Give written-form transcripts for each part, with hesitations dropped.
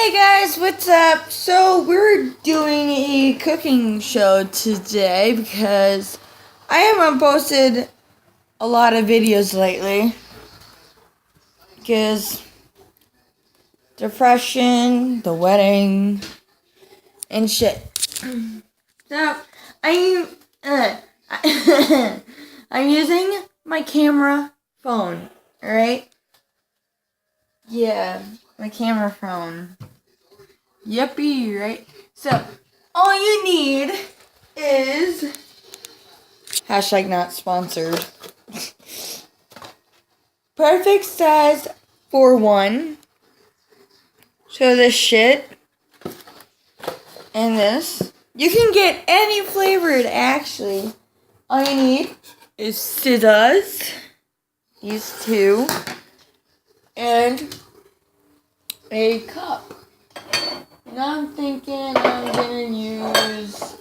Hey guys, what's up? So we're doing a cooking show today because I haven't posted a lot of videos lately because depression, the wedding, and shit. So I'm using my camera phone. All right? Yeah, my camera phone. Yippee, right? So, all you need is hashtag not sponsored. Perfect size for one. So this shit and this. You can get any flavored actually. All you need is scissors. These two. And a cup. Now I'm thinking I'm gonna use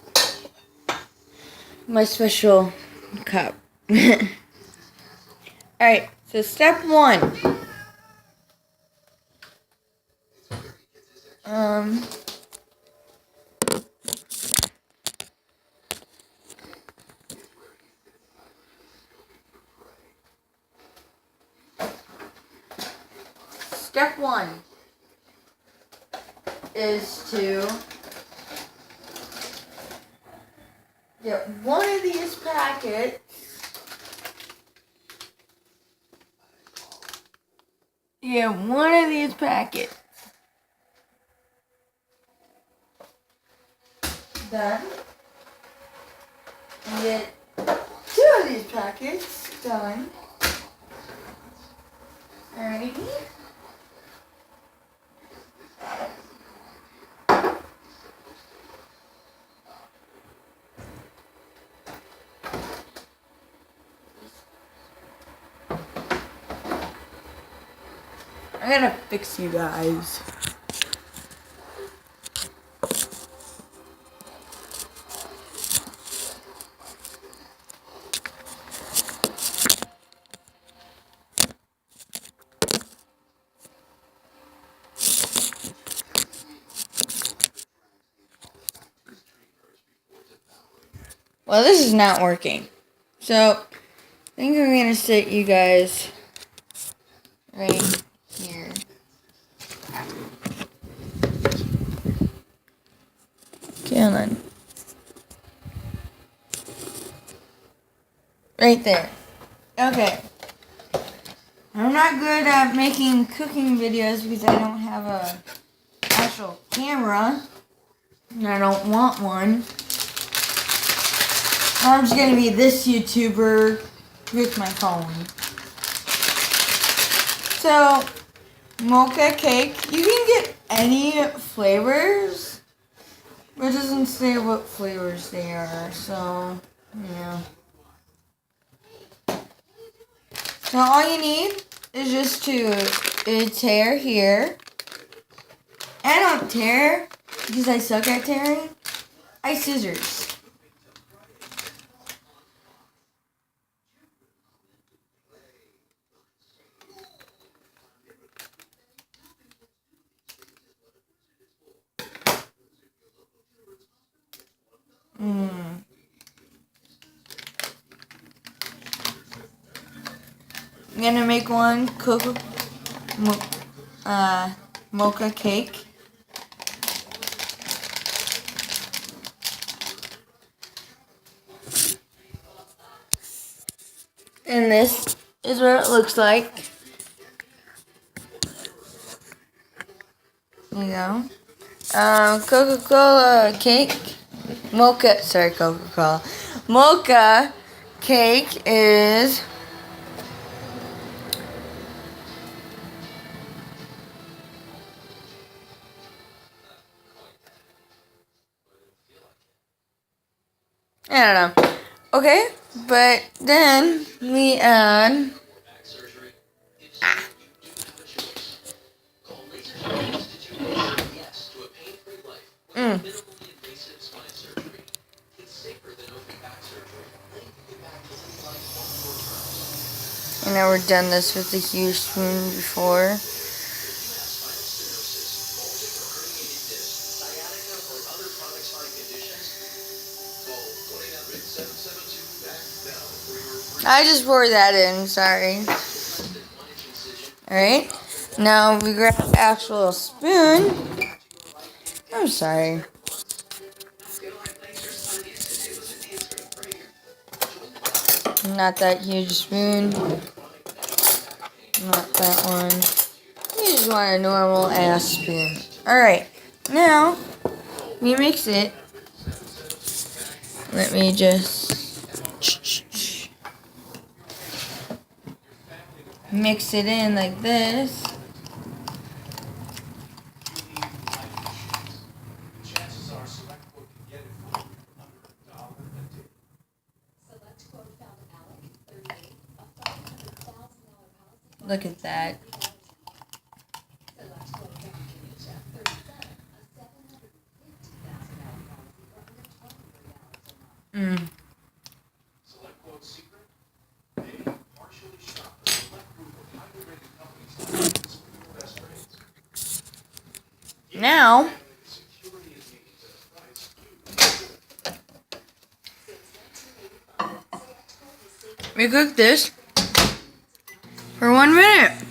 my special cup. Alright, so step one. Step one is to get one of these packets. Yeah, one of these packets. Done. And get two of these packets. Done. Alrighty. I gotta fix you guys. Well, this is not working. So, I think I'm gonna sit you guys right here. Killing. Right there. Okay. I'm not good at making cooking videos because I don't have a actual camera. And I don't want one. I'm just gonna be this YouTuber with my phone. So, mocha cake. You can get any flavors. But it doesn't say what flavors they are. So, yeah. So all you need is just to tear here. I don't tear because I suck at tearing. I scissors. I'm gonna make one mocha cake. And this is what it looks like. There you go. Coca-Cola cake. Coca-Cola. Mocha cake is I don't know. Okay, but then we add I never done this with a huge spoon before. I just poured that in, sorry. Alright. Now we grab the actual spoon. I'm sorry. Not that huge spoon. Not that one. You just want a normal ass spoon. Alright. Now, we mix it. Let me just mix it in like this. Look at that. Now, we cook this for 1 minute.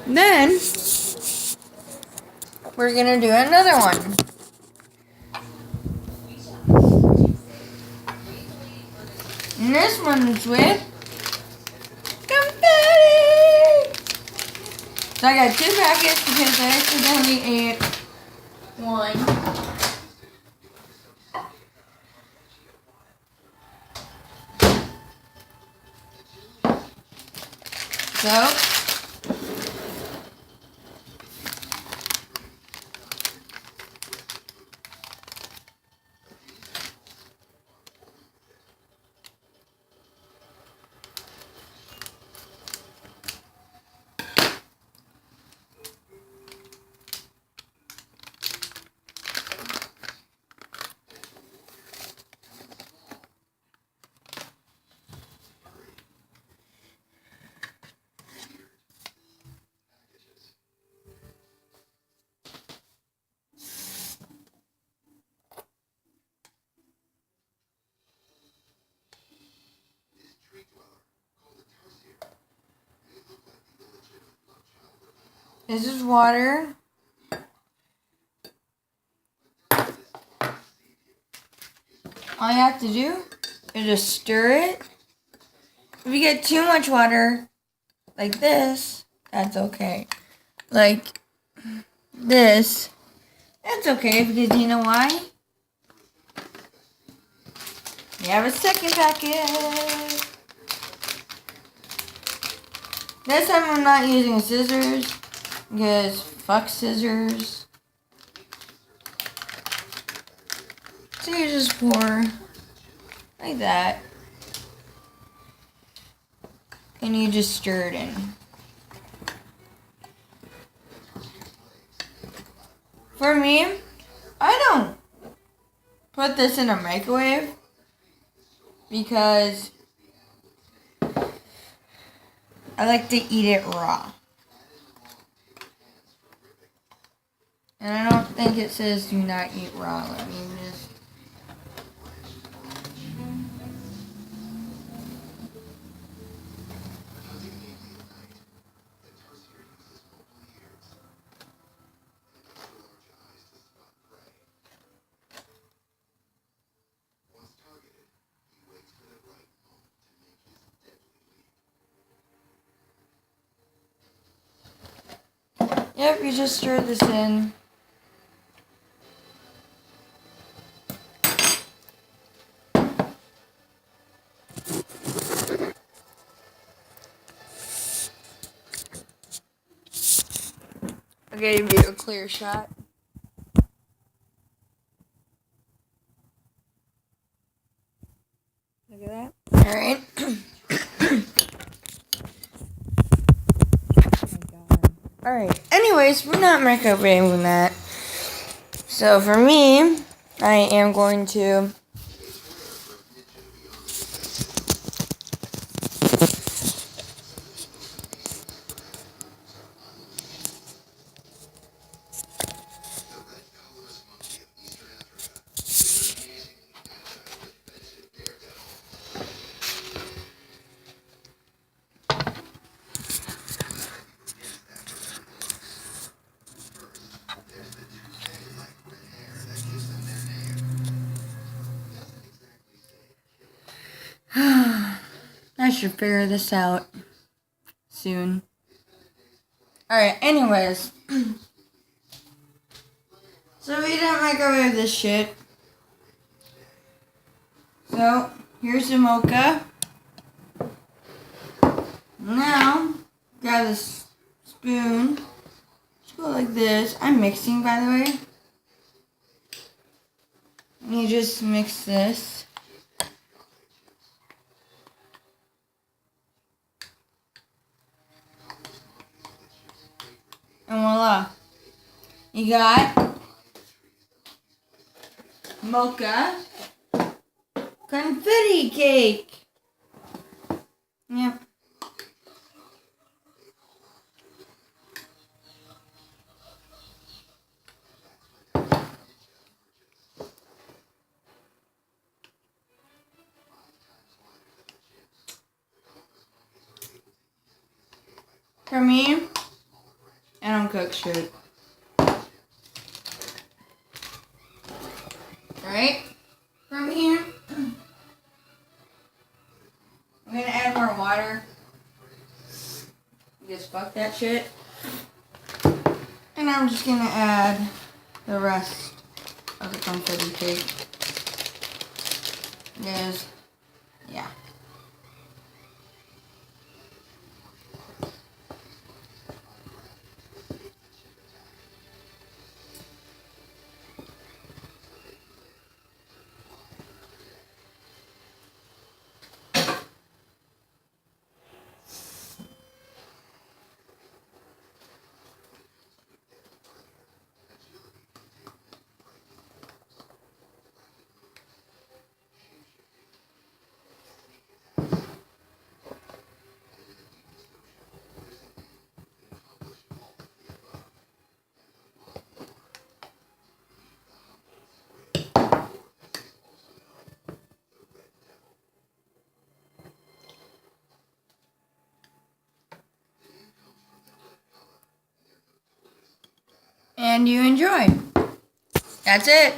Then, we're gonna do another one. And this one's with confetti. So I got 2 packets because I accidentally ate one. So, this is water. All you have to do is just stir it. If you get too much water, like this, that's okay. Like this, that's okay because you know why? You have a second packet. This time I'm not using scissors because fuck scissors. So you just pour like that. And you just stir it in. For me, I don't put this in a microwave because I like to eat it raw. And I don't think it says do not eat raw. Let me just... Yep, you just stir this in. I'll give you a clear shot. Look at that. Alright. Alright, anyways, we're not microwaving that. So for me, I am going to I should figure this out soon. Alright, anyways. So we didn't microwave this shit. So, here's the mocha. Now, grab this spoon. Just go like this. I'm mixing, by the way. And you just mix this. And voila. You got mocha confetti cake. Yep. For me, I don't cook shit. Right? From here, I'm gonna add more water. Just fuck that shit. And I'm just gonna add the rest of the confetti cake. There's, yeah. And you enjoy. That's it.